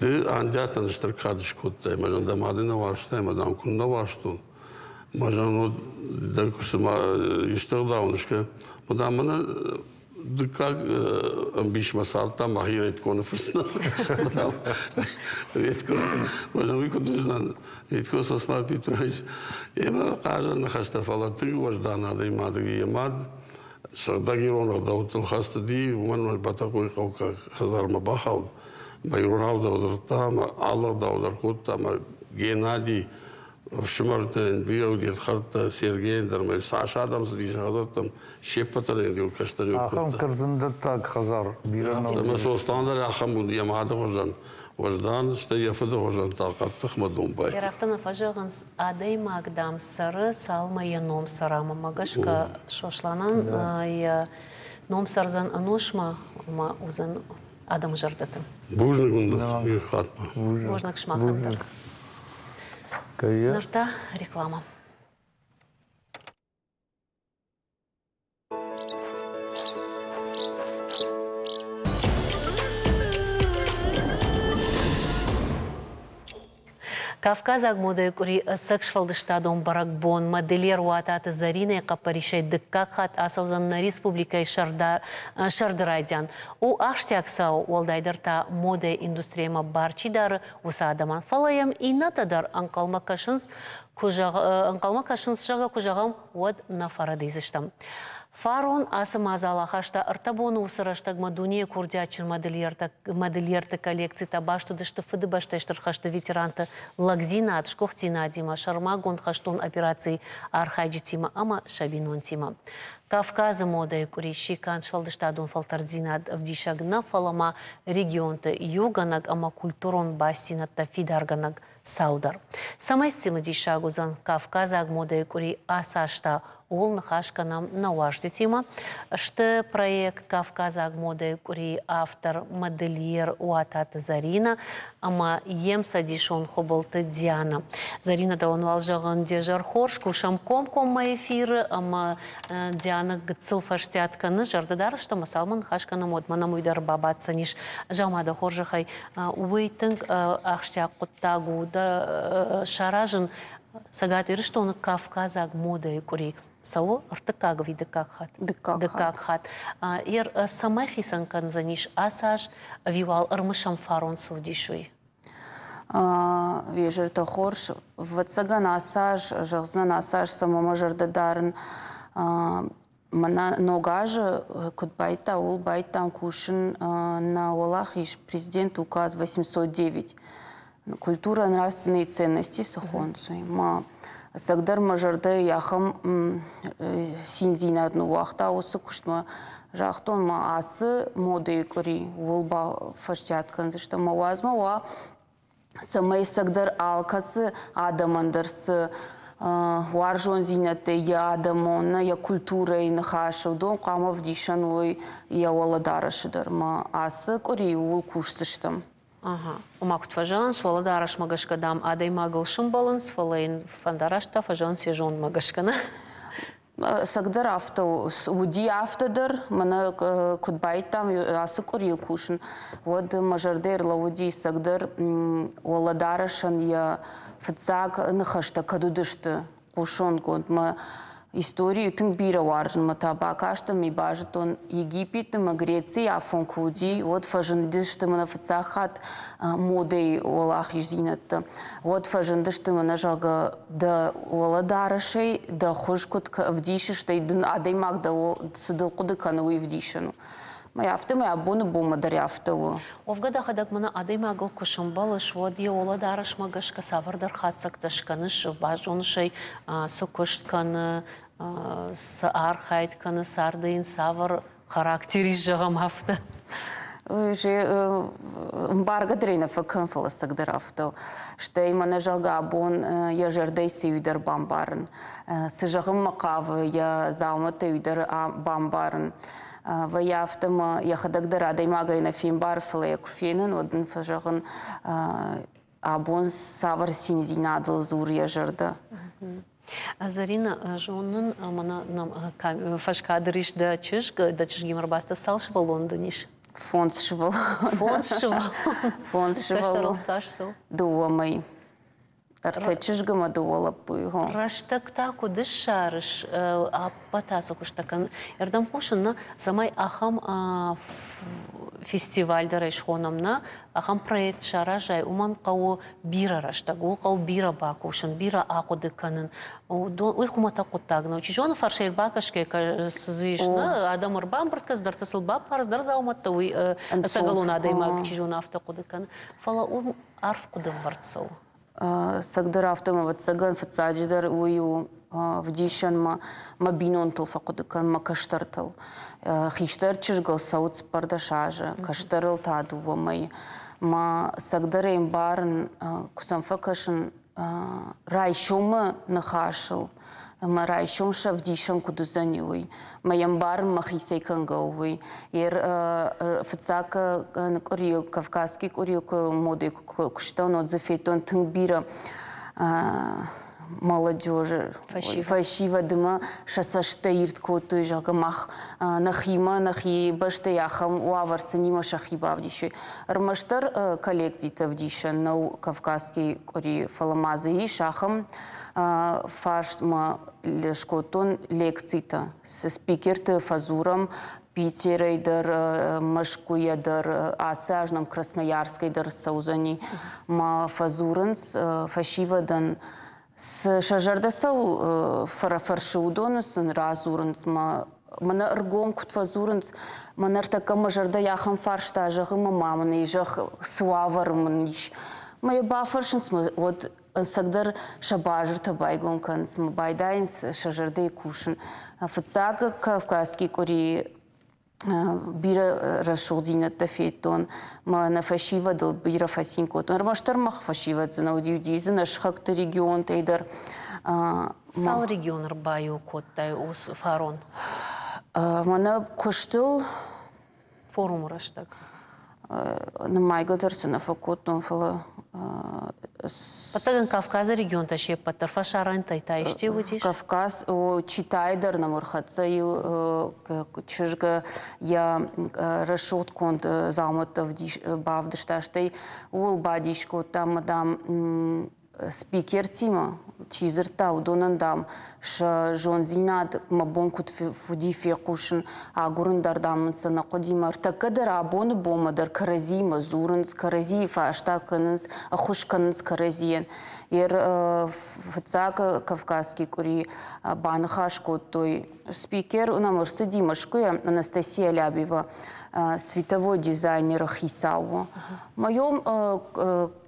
دي عندات اشتراكاتش كنت مجان دمادنا واشته مدام كنا واشتو مجان دركس ما يشتغلونشكه مدامنا как амбиш масарта махирет конферсна редко можно выкудузна редко сосна Петрович ема кажа на хастафала ты вождана да има да имад шадагирон да утл хастади ман батакой каука хазар мабахау майронау да ударта алла да ударкота Геннадий в Шумартен бил дед харта Сергей дармай Саша Адамс диш хазартам шепатарен дил каштарю Ахам кырдында так хазар бирана. Ama sostanlar aham bu yamada hocan. Vajdan işte yafada hocan taqat xmadum bay. Ярафтана фажаганс адай магдам сары салма я ном сарама магашка шошланан я ном сарзан анушма ма узан адам жардатым. Бужны гунда хатма. Можно кшмахандар. Нарта реклама. Кавказ агмоды кури сакшфалдыштадон баракбон моделер уататы Зарина капаришей дыккакхат асаузанна республикай шардырайдян. У аштяксау уалдайдырта мода индустрияма барчидары усадаман фалаям и натадар анкалма кашынс жага кужагам уад нафарадызыштам. Фарон асым азалахашта артабоны усыраштагма дуния курдячын модельерты коллекции табашты дышты фыды башташтыр хашты ветеранты лагзина атшкох тина дима шарма гон хаштон операции архайджи тима ама шабинон тима. Кавказы мода кури шикан швалдыштадун фалтардзинад вдишагна фалама регионты юганаг ама культурон бастинатта фидарганаг саудар. Самайстимы дишагузан Кавказы агмода кури асашта ол нахашканам наважды тима, что проект Кавказа агмода кури автор модельер уататы Зарина, ама ем садишон хобалты Диана. Зарина да он валжаган дежар хорш, кушам ком эфиры, ама Диана гцил фаштятканы жардыдар, что масалман хашканам отманам уйдар бабатсаниш жамада хоржахай уейтинг ахштяк куттагу да шаражын сагатыры, что он Кавказа агмода кури. Сау артыкагви дыкакхат. Ир самай хисан канзаниш асаж вивал армышам фарон судишуй. Вежер то хорш вацаган асаж жагзнан асаж самома жардадарн мана ногажа кутбайта ул байтан кушин на олахиш президент указ 809 культура нравственные ценности сахонцуй ма Сагдар мажарды яхам синзинадны уақта осы күштма жақтон ма асы моды кори волба фаштяткан зашта ма вазма ва самай сагдар алкасы адамандырсы варжон зинаты я адамона я культура и нахашев дом қама вдишан ой я оладарашыдар ма асы кори ул кушсыштам. Ага. Умакут фажан, свала дараш магашкадам, адай магал шумбаланс, фалейн фандарашта фажан сежон магашкана. Сагдар авто, уди автодар, мана кутбайтам, асы курил кушин. Вот мажардер лауди сагдар, уала дарашан я фацак нахашта кадудышты кушон гонт ма историю тынг бира варжын ма табакашта ми бажытон Египет, ма Греция, афон куди, вот фажындышты мана фацахат модей олах изинатты. Вот фажындышты мана жага да ола дарашей, да хошкут вдишиштай, дын адай маг да сыдыл куды кануи вдишану. Моя авто, моя боны бома даря автову. Овгада хадак мана адай магал кушамбалыш, вот я ола дараш магашка савардар хацак ташканыш, бажоншей сокоштканы, с архайтканы, сардыйн савар характериш жағам авто. Барга дрейна факын фаласагдар авто. Штей мана жага бон я жердей си үйдер бамбарын. Сыжағым мақавы я зауматы үйдер бамбарын. Вая автома я хадагдара адай мага на фимбар флея куфенен, одын фажағын абон савар синзинадыл зур я жерда. Зарина жонын мана фашкадыриш да чыжгимар баста салшывал Лондониш. Фонд шывал. Каштарыл сашсыл. Дуамай. Арта чыжгыма дуала пуйго. Раштакта кудыш шарыш апатасу куштакан. Эрдам кушынна самай ахам фестивальда райшхонамна ахам проект шаражай уман кау бира раштагул кау бира бакушын бира акудыканын. Уй хумата куттагна. Учижон фаршер бакашке сызышна адам урбан бырткыздар тасылбап парыздар зауматта уй сагалуна даймак чижон авто кудыкан. Фала арф кудым варцау. Сагдар автома ватсаган фацадждар уйу вдишан ма бинонтал факудыкан ма каштартал. Хиштар чижгал сауц пардашажа, каштарыл тадува май. Ма сагдарем барн кусам факашын райшома нахашыл. Ма райшомша вдишан кудузанюй. Маям барн махисей кангауй. Фацака курил, кавказский курил моды куштан от зафетон тынгбира молодежи. Фальшива дыма шасашта иртко той жага мах нахима нахи башта яхам уаварса нима шахиба вдиши. Рмаштар коллекцията вдиша на Кавказский кори фаламазы и шахам фарш ма лешкотон лекцията с спикерта фазурам Питерейдер, Машкуедер, Асажном, Красноярскейдер, Саузани, ма фазуренс, фашивадан, с шажардасау фаршиудонус, разуренс, ма на аргом кут фазуренс, манар така мажарда яхам фаршта, жахы мамаманы, жах свавар маниш. Мая бафаршенс, вот сагдар шабажыр табайгон канс, ма байдайнс шажарда и кушен. Фацага Кавказский кори бира расшодината фейтон, ма на фашива дал бира фасинкотон. Рмаштар мах фашива на удиудиза, наш хакта регион тейдер. Сал регион рбаю коттай ус фарон. Мана коштыл Форум раштак. на майгадырсы на факотон фала. Патаган Кавказа регион таше патарфа шаран тайта иште вудиш. Кавказ читайдер на мурхатса и чижга я расшот конт замата бавдышташтай ул бадишко там мадам спикер тима чизерта удонан дам ш жонзинат мабонкут фуди фекушн агурндар дам сана кодимар такадер абон бомадар карази мазурнс карази фаштакнс ахушкнс каразиен ер фцак Кавказский кури банхашко той спикер унамырсы Димашкуя Анастасия Лябева световой дизайнер Хисау. Моем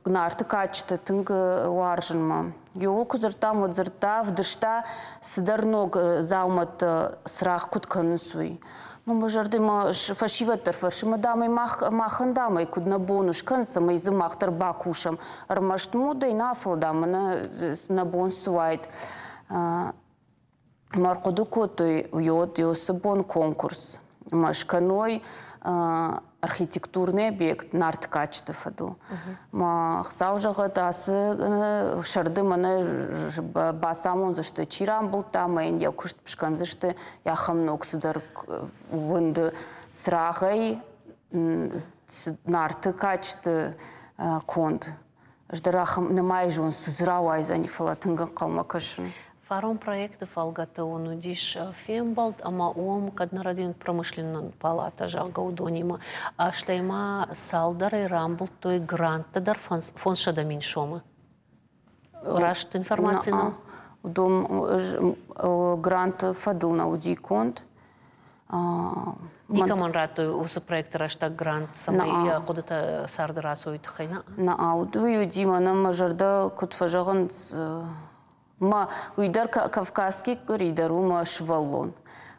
гнарты качество тынга уарженма. Его кузыртам от зерта вдышта сдарног заумат срах кутканысуй. Мама жардыма фашиватар фашима дамай махандамай кудна бонуш канса май замахтар бакушам. Армаштму да и нафл дамана на бонсуайт. Маркоду котой уйот йосабон конкурс. Машканой архитектурный объект нарт качество был. Ма хсаужага тасы шарды мана басамон за что чирам был там, и я кушт пшкан за что я хамнок судар вынды срагай нарт качество конт. Ждарахам немає жон сзрауай за нефалатынган калмакашын. Фарон проекты фалгата он удиш фембалт, ама ом каднарадин промышленный палата жага удонима, а штайма салдар и рамбл той грант тадар фон шадамин шома. Рашт информация на? Дом грант фадыл на уди конт. Никаман рату усы проект раштак грант самая куда-то сардара соит хайна. На ауду юди мана мажарда кутфажаган ма уйдар Кавказский коридору ма швалон.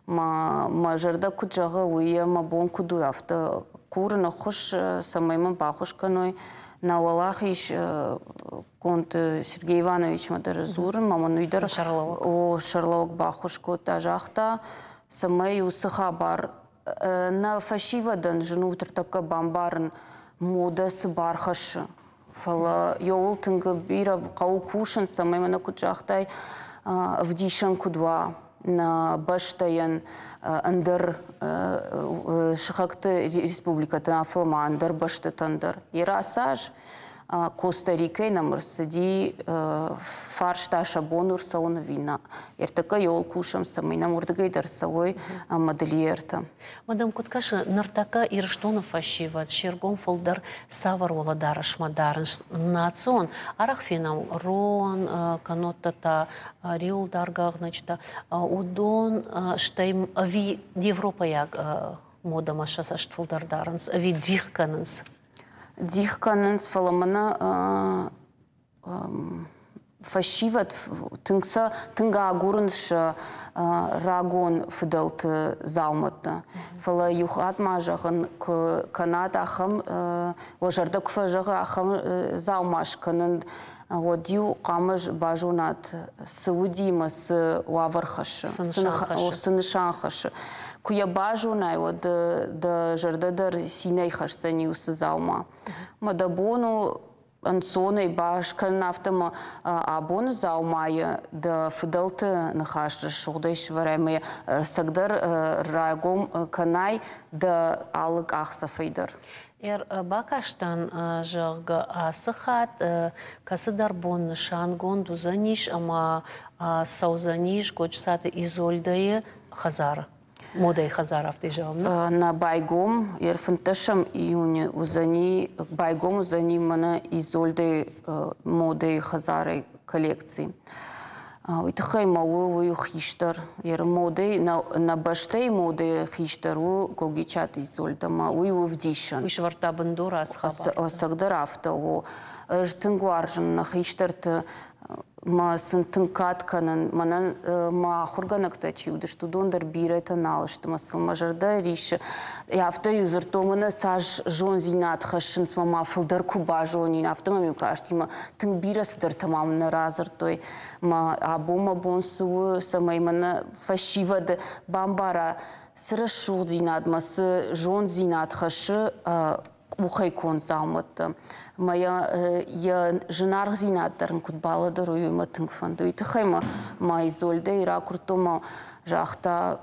Ма жарда куджага уя ма бон куду авто кур на хош самой ма бахош каной на Валахиш конт Сергей Иванович Мадаразур мама уйдар Шарловок бахош кот ажахта самой усахабар на фашивадан жену така бамбарн мода с бархаш. Фала йолтынга бира кау кушен самой мана кучахтай вдишан кудва на баштаян андер шахакты республиката фалма андер баштатандер. Ирасаж Коста-Рикой на Марсади фаршташа бонур сауна вина. Иртака йол кушам самой на мурдагайдар савой модельерта. Мадам Куткаша нартака ирштона фашива шергом фолдар савар воладара шмадарн национ арахфинам рон каноттата риул даргагначта удон штайм ви Европа як мода машаса штфолдардарнс ви дихканнс. Дихканнс фаламана фашиват тынга агурнш рагон фидалт зауматна. Фала юхат мажаган канат ахам вожарда кфажага ахам заумаш канан водью камаж бажунат саудима с уавархаш сынышанхаш. Куя бажунай вот да жардадар синей хашцани усзаума. Мадабону Ансоной баш канафтама абон заумая да фидалты нахаш шугдайш варемы сагдар райгом канай да алык ахсафайдар. Бакаштан жағы асықат, касыдар бон шангон дузаниш, ама саузаниш гочсаты изольдайы хазар. Модай хазар авты жауымна? На байгом, ерфанташам июне узани, байгом узани мана изольдай модай хазары коллекции. Уйтахай мау уй хиштар, ер модай на баштай модай хиштару гогичат изольдама уй вдишан. Уй шварта бандура асхаба. Сагдар авто о жтынгуаржан на хиштарт ма сынтынкатканын манан ма хурганакта чиуды что дондар бирета налышты масыл мажарда риш авто юзертомана саж жон зинат хашын мама фылдар куба жонин автомами каштима тын бирасыдар тамамна разыр той ма абома бонсу самай мана фашивад бамбара сырышу зинат масы жон зинат хашы ухай кон замат моя я жена зинаттарын кутбаладыр уйма тыңфанды уйтахайма ма изольда ира куртома жахта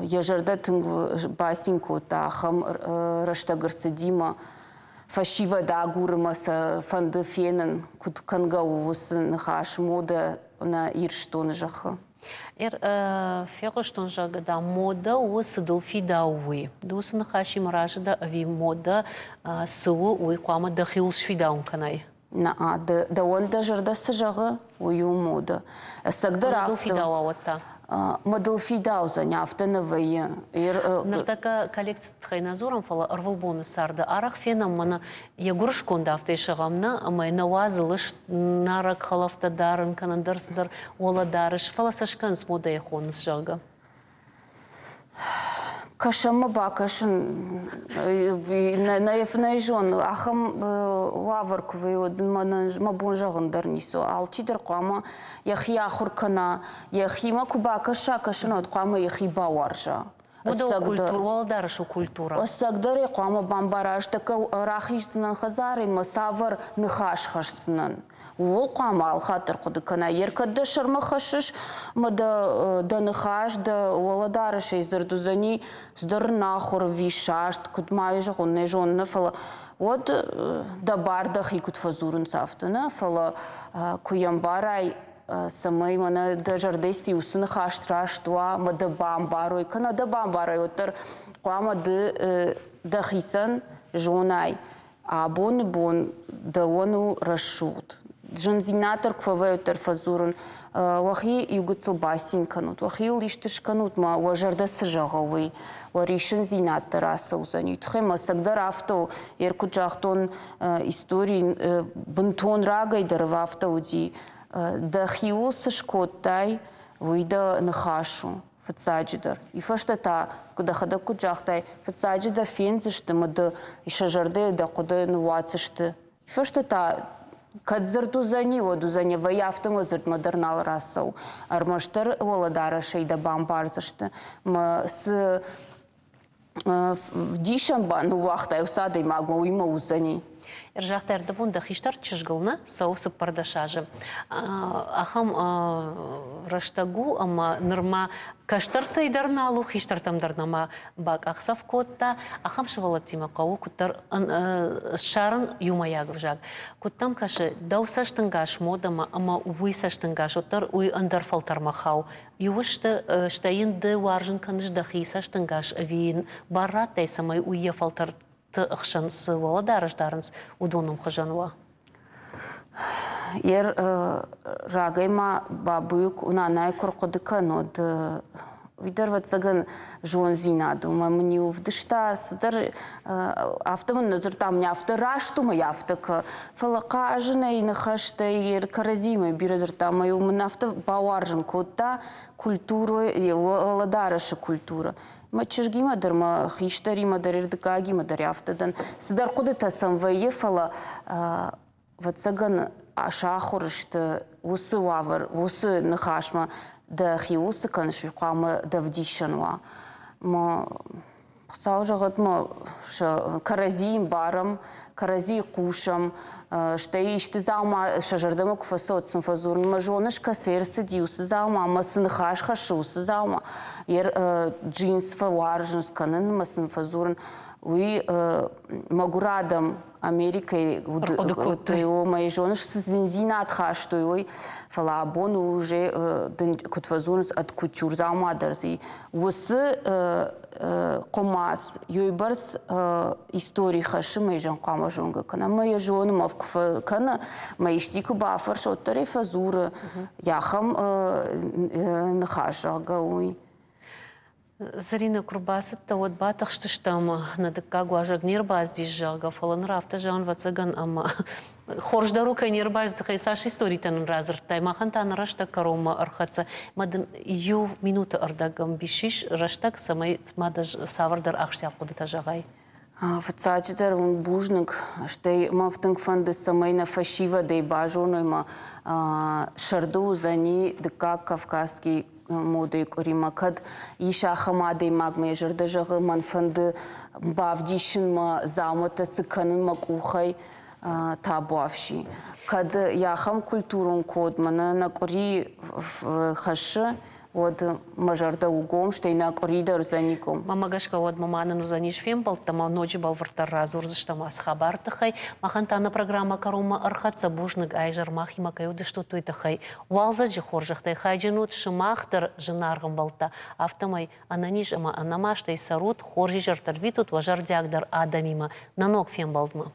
я жарда тыңг басинко та хам раштагырсы дима фашива да гурмаса фанды фенен кут кангаусын хаш мода на ирштон жаха. Феғыштон жағыда мода осы дылфи дауы. Дусын қашим ражыда ави мода сұғы уй қуама дақилш фидаун канай. Да он да жардасы жағы уйу мода. Сагдар авто. Дылфи дауа отта. Мадыл фидау за няфтановые. Нартака коллекция тхайназором фала арвалбоны сарды. Арах фенам мана ягуршконда автай шагамна, амай навазылыш нарак халафта дарын, канандарсдар, ола дарыш. Фала сашкан с мода яхоныс жага. Кашама бакашын наефнайжон ахам лаварковый мабон жағындар нисо алчидер қама яхи ахуркана яхима кубакаша кашын от қама яхи бауаржа. Мода культура, оладарышу культура. Осагдаре қама бамбараш така рахишсынан хазары масавар нахаш хашсынан. Ол қама алхатыр құды кана еркады шырмы хашыш мада нахаш да оладарышы изырдузани здырна хур вишашт кутмай жағын жонны фала. Вот да бардах и кутфазурын сафтына фала куямбарай самай мана да жардайси усын хаштраштуа мада бамбарой кана да бамбарой отыр қама да хисан жонай а бон да ону рашут. Жонзинатор квавеютер фазурын вахи югуцл басин канут вахи улиштыш канут ма важардасы жағауы варишын зинатор аса узанит хема сагдар авто ерку жақтон истории бунтон рагайдар в авто уди да хиусы шкоттай выйда нахашу фацаджидар и фаштата куда хада куджахтай фацаджида фензишты мада ишажарды да куда нуацишты и фаштата Кадзарту за него, дузане ваяфтам азарт модернал расау. Армаштар воладара шейда бамбарзашты. С дишамба ну вахтай усадой магма уйма узани. Иржақтарды бұнда хиштар чыжғылна саусы пардашажы. Ахам раштагу, ама нырма каштарты идарналу, хиштартамдарнама бак ақсав котта, ахам шывалаттима қауы күттар шарын юмаягов жаг. Күттам кашы даусаштыңгаш модама, ама уйсаштыңгаш, оттар уй андарфалтармахау. Ювышты штайынды варжын каныжда хисаштыңгаш авиин бараттай самай уйе фалтар ақшан сывала дарыждарынс удоным қыжануа. Ер рагайма бабуюк унанай курқудыка нод видарват цаган жон зинаду. Мамни увдышта сыдар автомын назыртам не автораштума яфтыка. Фалақа ажына инахашта ер каразима биразыртам. Маю мын авто бауаржын котта культуру, ладарышы культура. Ма чижгима дар ма хиштарима дар ирдыкагима дар яфтадан. Сыдар кудыта самвае фала ватсаган ашахурышты усы вавар, усы нахашма да хиусы канышви қама да вдишануа. Ма Саужагатма каразим барам, карази кушам, что ишты заума шажардамок фасот синфазурн мажоныш кассерсы диус заума масын хаш хашус заума джинс фаваржнс канен масын фазурн уи магурадам Америкой его мои жены с зинзинат хаш то его фалабон уже кутфазурн от кутюр заума дарзи усы قماس يبرز истории хаши мои жен қама жонга кана мои жены мавкф кана мои штику бафар шоттари фазура яхам нахаша гауи Зарина Курбасыт та вот батах штыштама на дыкка гуажак нирбаз дижжага фалан рафта жан вацаган ама хорждару кай нирбаз дыхай саш истории танын разыр таймахан таны рашта карома архаца мадын ю минута ардагам бишиш раштак самай мадаж савардар ахштя кудыта жагай. Вцачитер он бужник, что мафтинг фанды самай на фашива дей бажоной ма шарду зани дыка кавказский моды корима кад иша хамады магмей жардажага манфанды бавдишин ма замата сыканын макухай табуавши кад яхам культурун код мана на кори хаши вот мажарда угом что и на коридор за ником Мамагашка вот мамана ну за ниш фем был там ночи был вартар разур за что мас хабар тахай махантана программа карума архатса бужник айжар махима каюды что то это хай валза джихоржах тай хайджинут шимахтер женаргам балта автомай ананиш ама анамаш тай сарут хоржи жартар витут важар дягдар адамима нанок фем балдма